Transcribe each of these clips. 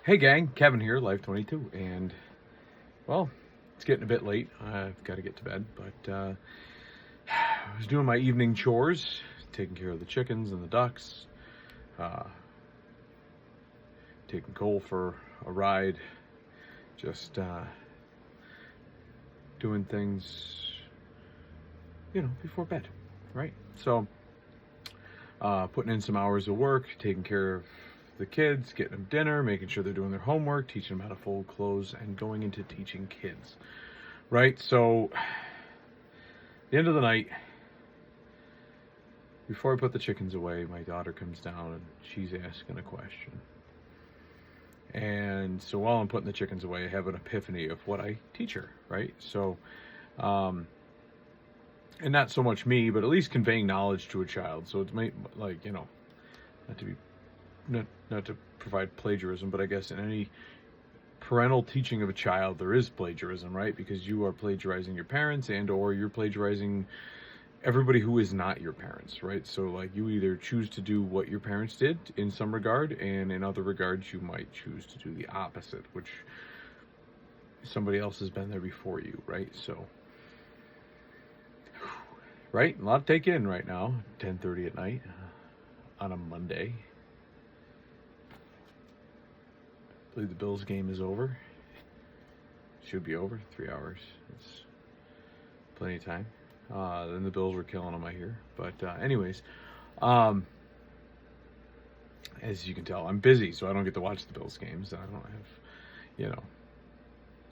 Hey gang, Kevin here, Life22, and well, it's getting a bit late. I've got to get to bed, but I was doing my evening chores, taking care of the chickens and the ducks, uh, taking Cole for a ride, just doing things, before bed, right? So, putting in some hours of work, taking care of the kids, getting them dinner, making sure they're doing their homework, teaching them how to fold clothes, and going into teaching kids, right? So, the end of the night, before I put the chickens away, my daughter comes down and she's asking a question. And so while I'm putting the chickens away, I have an epiphany of what I teach her, right? So, and not so much me, but at least conveying knowledge to a child. So it's like, not to be, not to provide plagiarism, but I guess in any parental teaching of a child, there is plagiarism, right? Because you are plagiarizing your parents or you're plagiarizing everybody who is not your parents, right? So like you either choose to do what your parents did in some regard, and in other regards you might choose to do the opposite, which somebody else has been there before you, right? So, right, a lot to take in right now, 10:30 at night on a Monday. I believe the Bills game is over. Should be over, 3 hours. It's plenty of time. Then the Bills were killing them, I hear. But anyways, as you can tell, I'm busy, so I don't get to watch the Bills games. I don't have,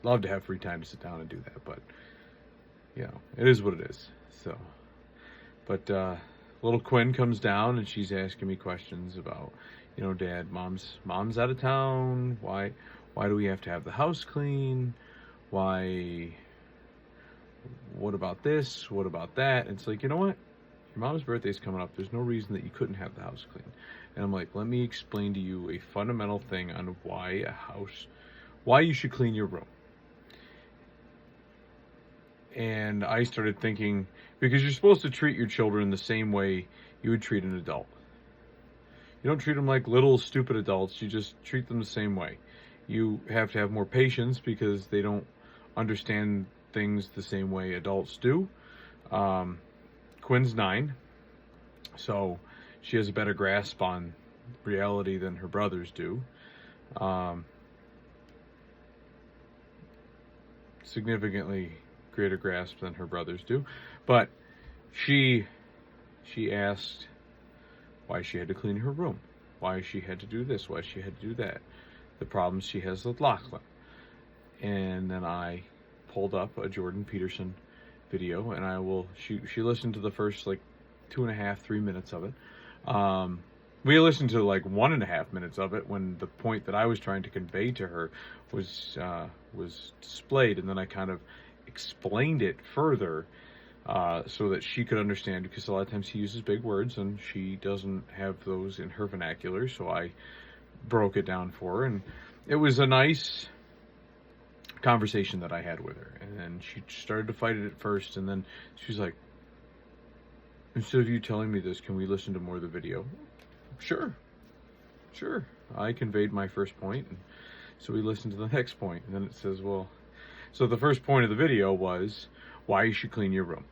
love to have free time to sit down and do that, but it is what it is. So, but little Quinn comes down and she's asking me questions about, Dad, mom's out of town. Why do we have to have the house clean? Why? What about this? What about that? And it's like, you know what? Your mom's birthday's coming up. There's no reason that you couldn't have the house clean. And I'm like, let me explain to you a fundamental thing on why you should clean your room. And I started thinking, because you're supposed to treat your children the same way you would treat an adult. You don't treat them like little stupid adults. You just treat them the same way. You have to have more patience because they don't understand things the same way adults do. Quinn's 9, so she has a better grasp on reality than her brothers do. Significantly greater grasp than her brothers do. But she asked why she had to clean her room, why she had to do this, why she had to do that, the problems she has with Lachlan. And then I pulled up a Jordan Peterson video, and she listened to the first like 2.5, 3 minutes of it. We listened to like 1.5 minutes of it when the point that I was trying to convey to her was displayed, and then I kind of explained it further so that she could understand, because a lot of times he uses big words and she doesn't have those in her vernacular, so I broke it down for her, and it was a nice conversation that I had with her. And then she started to fight it at first, and then she's like, instead of you telling me this, can we listen to more of the video? Sure. I conveyed my first point, and so we listened to the next point, and then it says, well, so the first point of the video was why you should clean your room.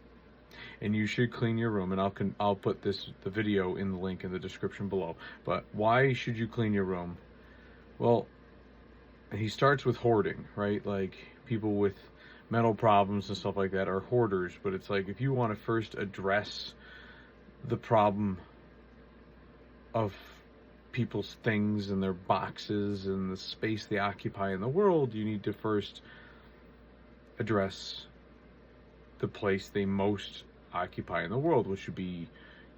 And you should clean your room, and I'll put the video in the link in the description below. But why should you clean your room? Well, he starts with hoarding, right? Like people with mental problems and stuff like that are hoarders. But it's like, if you want to first address the problem of people's things and their boxes and the space they occupy in the world, you need to first address the place they most occupy in the world, which would be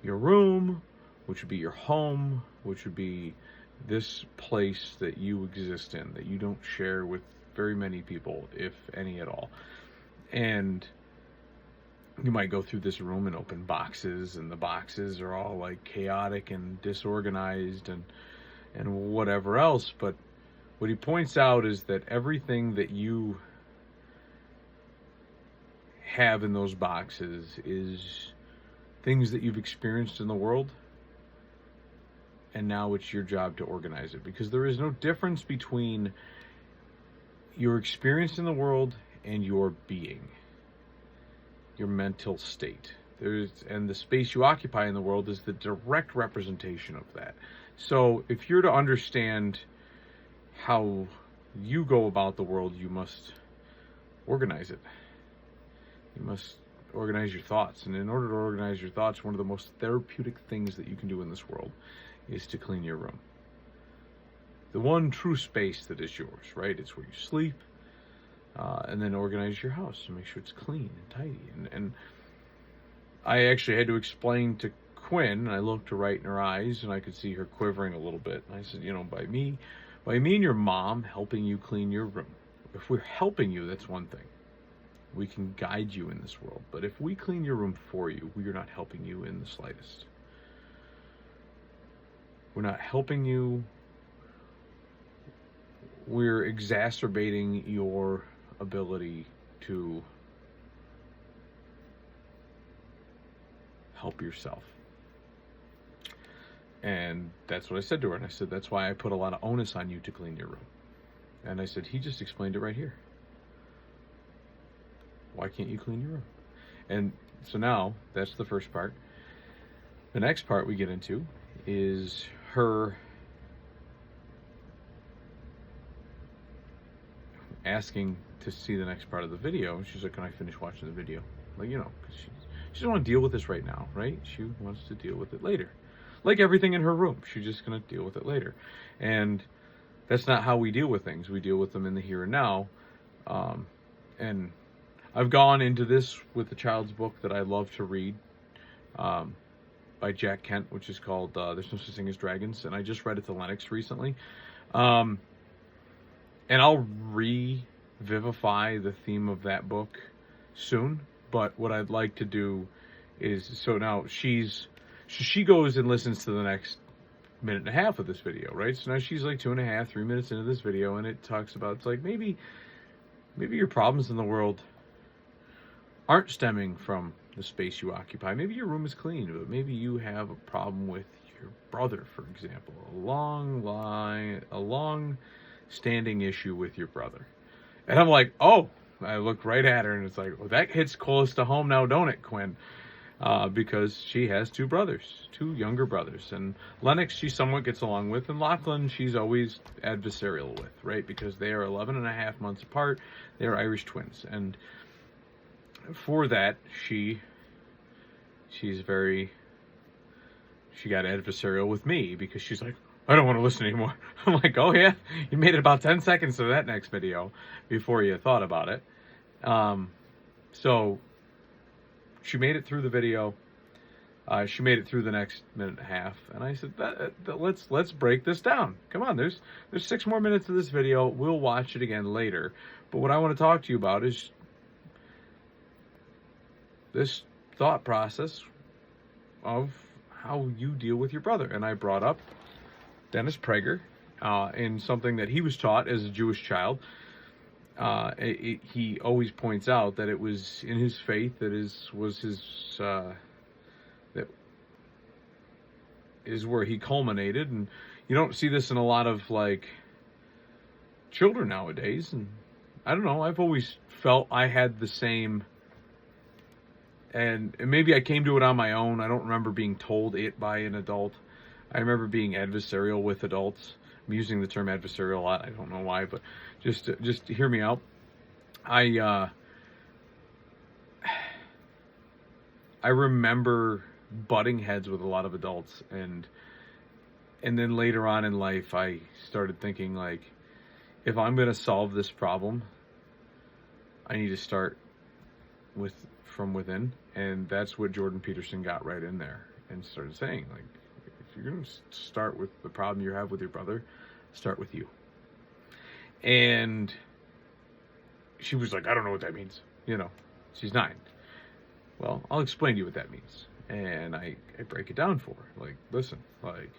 your room, which would be your home, which would be this place that you exist in, that you don't share with very many people, if any at all. And you might go through this room and open boxes, and the boxes are all like chaotic and disorganized and whatever else. But what he points out is that everything that you have in those boxes is things that you've experienced in the world, and now it's your job to organize it, because there is no difference between your experience in the world and your being, your mental state. And the space you occupy in the world is the direct representation of that. So if you're to understand how you go about the world, you must organize it. You must organize your thoughts. And in order to organize your thoughts, one of the most therapeutic things that you can do in this world is to clean your room. The one true space that is yours, right? It's where you sleep. And then organize your house and make sure it's clean and tidy. And I actually had to explain to Quinn, and I looked her right in her eyes, and I could see her quivering a little bit. And I said, by me and your mom helping you clean your room, if we're helping you, that's one thing. We can guide you in this world. But if we clean your room for you, we are not helping you in the slightest. We're not helping you. We're exacerbating your ability to help yourself. And that's what I said to her. And I said, that's why I put a lot of onus on you to clean your room. And I said, he just explained it right here. Why can't you clean your room? And so now that's the first part. The next part we get into is her asking to see the next part of the video. And she's like, can I finish watching the video? Like, because she doesn't want to deal with this right now, right? She wants to deal with it later. Like everything in her room, she's just going to deal with it later. And that's not how we deal with things. We deal with them in the here and now. And I've gone into this with the child's book that I love to read, by Jack Kent, which is called There's No Such Thing as Dragons. And I just read it to Lennox recently. And I'll revivify the theme of that book soon. But what I'd like to do is, so now she goes and listens to the next minute and a half of this video, right? So now she's like 2.5, 3 minutes into this video, and it talks about, it's like, maybe your problems in the world aren't stemming from the space you occupy. Maybe your room is clean, but maybe you have a problem with your brother, for example. A long-standing issue with your brother. And I'm like, oh, I look right at her, and it's like, well, that hits close to home now, don't it, Quinn? Because she has two younger brothers. And Lennox, she somewhat gets along with, and Lachlan, she's always adversarial with, right? Because they are 11.5 months apart. They're Irish twins. And for that, she got adversarial with me, because she's like, I don't want to listen anymore. I'm like, oh yeah? You made it about 10 seconds to that next video before you thought about it. So she made it through the video. She made it through the next minute and a half, and I said, let's break this down. Come on, there's 6 more minutes of this video. We'll watch it again later. But what I want to talk to you about is this thought process of how you deal with your brother. And I brought up Dennis Prager in something that he was taught as a Jewish child. He always points out that it was in his faith that is where he culminated. And you don't see this in a lot of like children nowadays. And I don't know, I've always felt I had the same, and maybe I came to it on my own. I don't remember being told it by an adult. I remember being adversarial with adults. I'm using the term adversarial a lot. I don't know why, but just hear me out. I remember butting heads with a lot of adults, and then later on in life, I started thinking, like, if I'm going to solve this problem, I need to start from within. And that's what Jordan Peterson got right in there and started saying, like, if you're going to start with the problem you have with your brother, start with you. And she was like, I don't know what that means. She's 9. Well, I'll explain to you what that means. And I break it down for her. Like, listen, like,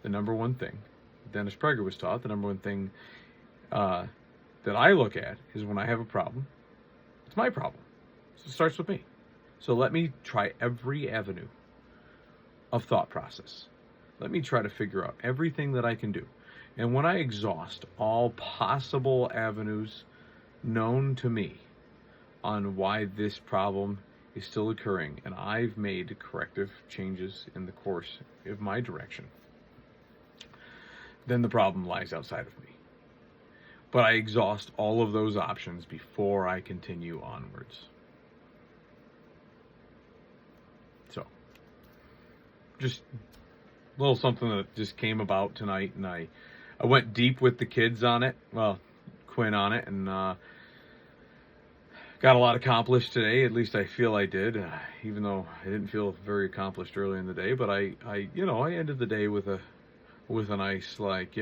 the number one thing Dennis Prager was taught, the number one thing that I look at is when I have a problem, it's my problem. So it starts with me. So let me try every avenue of thought process. Let me try to figure out everything that I can do. And when I exhaust all possible avenues known to me on why this problem is still occurring, and I've made corrective changes in the course of my direction, then the problem lies outside of me. But I exhaust all of those options before I continue onwards. So, just a little something that just came about tonight, and I went deep with the kids on it, well, Quinn on it, and got a lot accomplished today. At least I feel I did, even though I didn't feel very accomplished early in the day. But I ended the day with a nice, like,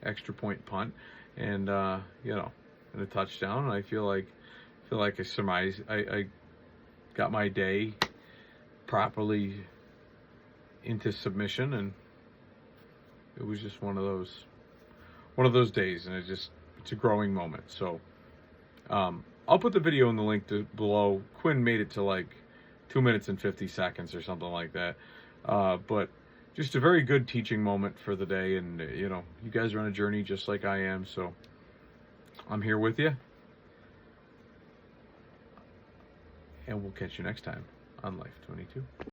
extra point punt, and and a touchdown. And I feel like I surmised I got my day properly into submission, and it was just one of those days, and it's a growing moment. So I'll put the video in the link below. Quinn made it to like 2 minutes and 50 seconds or something like that. But just a very good teaching moment for the day. And, you guys are on a journey just like I am. So I'm here with you. And we'll catch you next time on Life22.